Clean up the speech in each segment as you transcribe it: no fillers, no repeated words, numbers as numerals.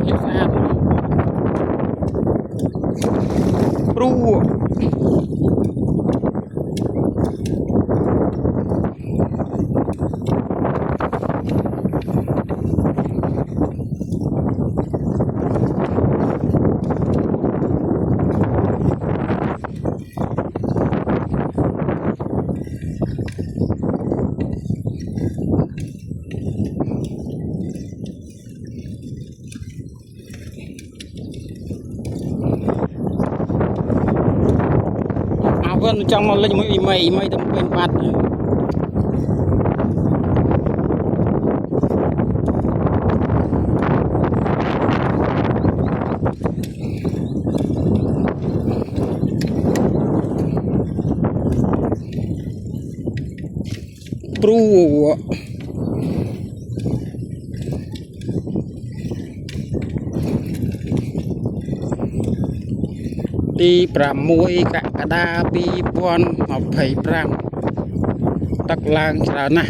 Chết sát Ru vươn trong một linh mây mây tầm quên bát Pru đi pram muối cả đa pi pon học thầy pram tắc lang chả nè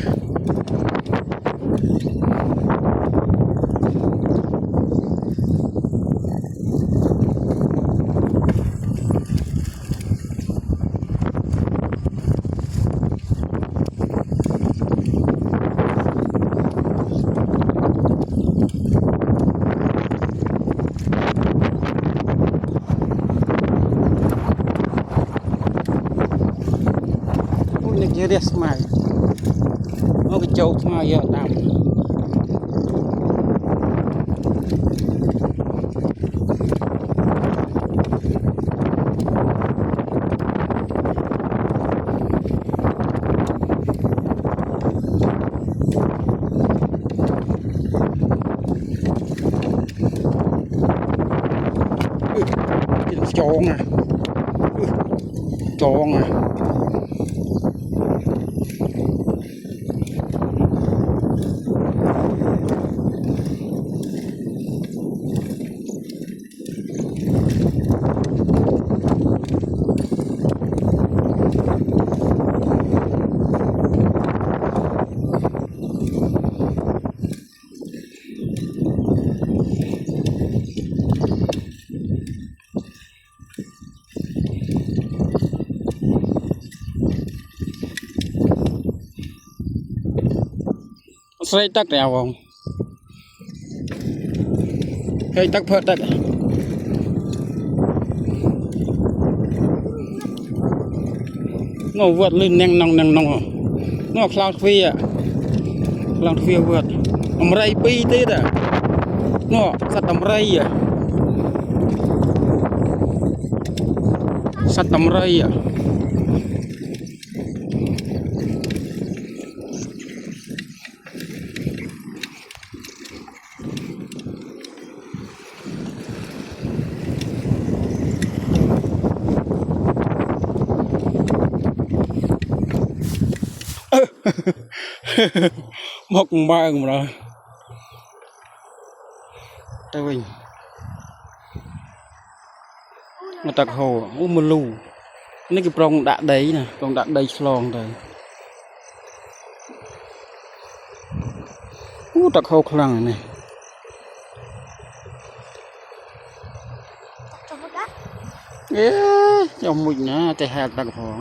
như thế mà nó cái châu mà giờ đam tròn à tròn à xây tắc đèo không xây tắc phật tắc nó vượt lên năng nong nó cloud phi vượt ông ray pi tết à nó sắt ông ray à sắt ông ray à một bằng rồi tao mình mà tạc hồ mưa lù nó cái prong đã đấy nè prong đã đầy slong rồi tạc hồ khăng này trong mình nè cái hạt tạc hồ